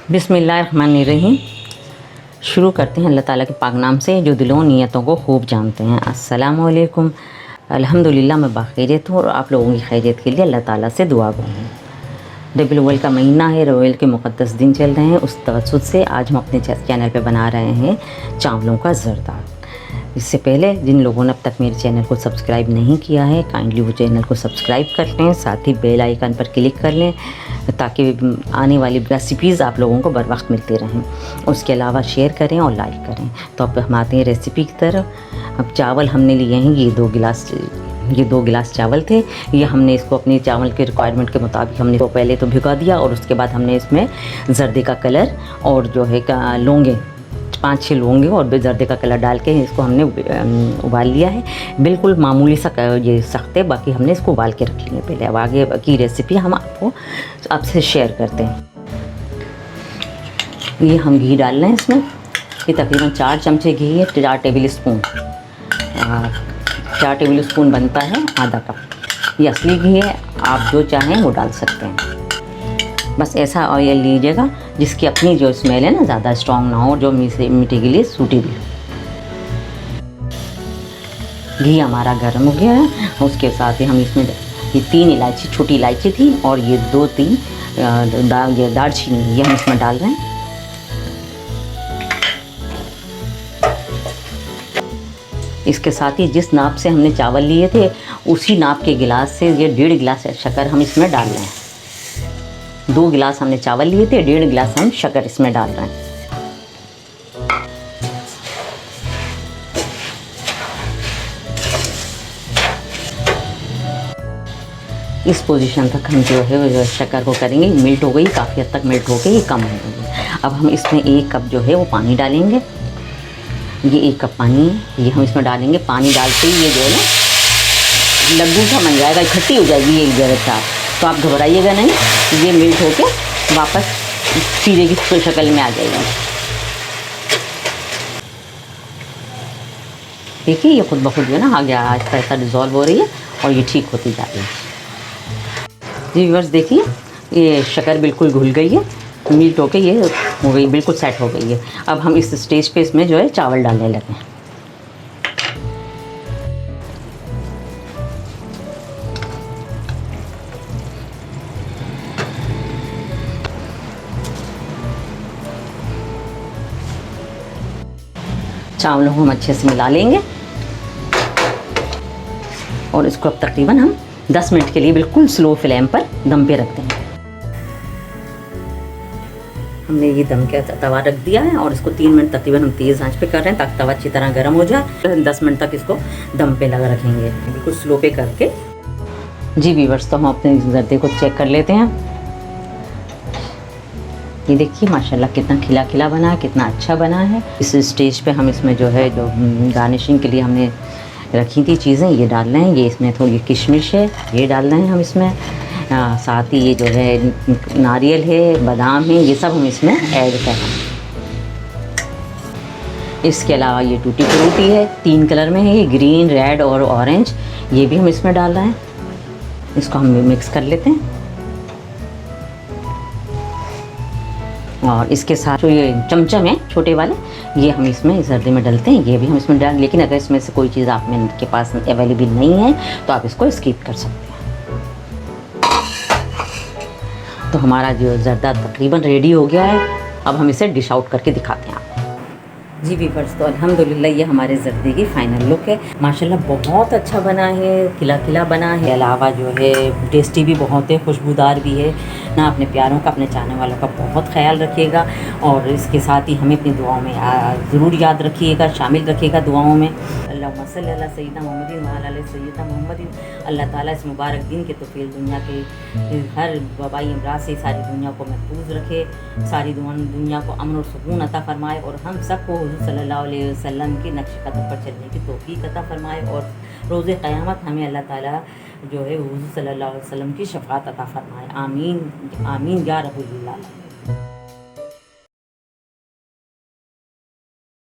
बिस्मिल्लाहिर्रहमानिर्रहीम। शुरू करते हैं अल्लाह ताला के पाक नाम से जो दिलों नीयतों को खूब जानते हैं। अस्सलाम वालेकुम। अल्हम्दुलिल्लाह मैं बाखैरियत हूँ और आप लोगों की खैरियत के लिए अल्लाह ताला से दुआ गो हूँ। रबीउल अव्वल का महीना है, रबीउल के मुक़द्दस दिन चल रहे हैं। उस तवज्जुद से आज हम अपने चैनल पे बना रहे हैं चावलों का ज़र्दा। इससे पहले जिन लोगों ने अब तक मेरे चैनल को सब्सक्राइब नहीं किया है, काइंडली वो चैनल को सब्सक्राइब कर लें, साथ ही बेल आइकन पर क्लिक कर लें ताकि आने वाली रेसिपीज़ आप लोगों को बर वक्त मिलती रहें। उसके अलावा शेयर करें और लाइक करें। तो अब हम आते हैं रेसिपी की तरफ। अब चावल हमने लिए हैं ये 2 गिलास चावल थे। ये हमने इसको अपनी चावल के रिक्वायरमेंट के मुताबिक हमने तो पहले तो भिगा दिया और उसके बाद हमने इसमें जर्दे का कलर और जो है लौंगे 5-6 लौंगे और जर्दे का कलर डाल के इसको हमने उबाल लिया है। बिल्कुल मामूली सा ये सख्त है, बाकी हमने इसको उबाल के रख लिया पहले। अब आगे की रेसिपी हम आपसे शेयर करते हैं। ये हम घी डाल रहे हैं इसमें। ये तकरीबन 4 चमचे घी है, 4 टेबल स्पून। 4 टेबल स्पून बनता है आधा कप। ये असली घी है, आप जो चाहें वो डाल सकते हैं। बस ऐसा ऑयल लीजिएगा जिसकी अपनी जो स्मेल है ना ज़्यादा स्ट्रॉन्ग ना हो, जो मीठे के लिए सूटेबल हो। घी हमारा गर्म हो गया है। उसके साथ ही हम इसमें ये 3 इलायची, छोटी इलायची थी और ये 2-3 दालचीनी ये हम इसमें डाल रहे हैं। इसके साथ ही जिस नाप से हमने चावल लिए थे उसी नाप के गिलास से ये 1.5 गिलास शक्कर हम इसमें डाल रहे हैं। 2 गिलास हमने चावल लिए थे, 1.5 गिलास हम शक्कर इसमें डाल रहे हैं। इस पोजीशन तक हम जो है शक्कर को करेंगे। मिल्ट हो गई, काफ़ी हद तक मिल्ट हो गई, कम हो गई। अब हम इसमें 1 कप जो है वो पानी डालेंगे। ये 1 कप पानी है, ये हम इसमें डालेंगे। पानी डालते ही ये जो है ना लड्डू सा बन जाएगा, इकट्ठी हो जाएगी ये जगह का। तो आप घबराइएगा नहीं, ये मिल्ट होके वापस सीरे की शक्ल में आ जाएगी। देखिए ये खुद ब खुद जो है ना आ गया, आहिस्ता आहिस्ता डिज़ोल्व हो रही है और ये ठीक होती जा रही है। जी व्यूअर्स देखिए ये शक्कर बिल्कुल घुल गई है, मिल्ट होके ये हो गई, बिल्कुल सेट हो गई है। अब हम इस स्टेज पे इसमें जो है चावल डालने लगे हैं। चावलों को हम अच्छे से मिला लेंगे और इसको अब तकरीबन हम 10 मिनट के लिए बिल्कुल स्लो फ्लेम पर दम पे रख देंगे। हमने ये दम के तवा रख दिया है और इसको 3 मिनट तकरीबन हम तेज़ आंच पे कर रहे हैं ताकि तवा अच्छी तरह गर्म हो जाए। 10 मिनट तक इसको दम पे लगा रखेंगे बिल्कुल स्लो पे करके। जी व्यूअर्स तो हम अपने जर्दे को चेक कर लेते हैं। ये देखिए माशाल्लाह कितना खिला खिला बना है, कितना अच्छा बना है। इस स्टेज पे हम इसमें जो है जो गार्निशिंग के लिए हमने रखी थी चीज़ें ये डाल रहे हैं। ये इसमें थोड़ी किशमिश है, ये डाल रहे हैं हम इसमें। साथ ही ये जो है नारियल है, बादाम है, ये सब हम इसमें ऐड कर रहे हैं। इसके अलावा ये टूटी फ्रूटी है, 3 कलर में है, ये ग्रीन, रेड और ऑरेंज, ये भी हम इसमें डाल रहे हैं। इसको हम मिक्स कर लेते हैं और इसके साथ जो ये चमचम है छोटे वाले ये हम इसमें जर्दे में डालते हैं। ये भी हम इसमें डाल, लेकिन अगर इसमें से कोई चीज़ आप में के पास अवेलेबल नहीं है तो आप इसको स्किप कर सकते हैं। तो हमारा जो जर्दा तकरीबन रेडी हो गया है। अब हम इसे डिश आउट करके दिखाते हैं आपको। जी व्यूअर्स तो अल्हम्दुलिल्लाह ये हमारे जर्दे की फ़ाइनल लुक है। माशाल्लाह बहुत अच्छा बना है, खिला खिला बना है। अलावा जो है टेस्टी भी बहुत है, खुशबूदार भी है ना। अपने प्यारों का, अपने चाहने वालों का बहुत ख्याल रखिएगा और इसके साथ ही हमें अपनी दुआओं में ज़रूर याद रखिएगा, शामिल रखिएगा दुआओं में। अल्लाहुम्मा सल्ली अला सय्यिदना मुहम्मदिन व अला आलि सय्यिदना मुहम्मदिन। अल्लाह ताला इस मुबारक दिन के तौफीक दुनिया के हर वबाई अमराज से सारी दुनिया को महफूज रखे, सारी दुनिया को अमन और सुकून अता फरमाए और हम सबको हुज़ूर सल्लल्लाहु अलैहि वसल्लम की नक्श कदम पर चलने की तौफीक अता फरमाए और रोज़े क़यामत हमें अल्लाह ताला जो है हुज़ूर सल्लल्लाहु अलैहि वसल्लम की शफ़ाअत अता फरमाए। आमीन आमीन या रब्बुल आलमीन।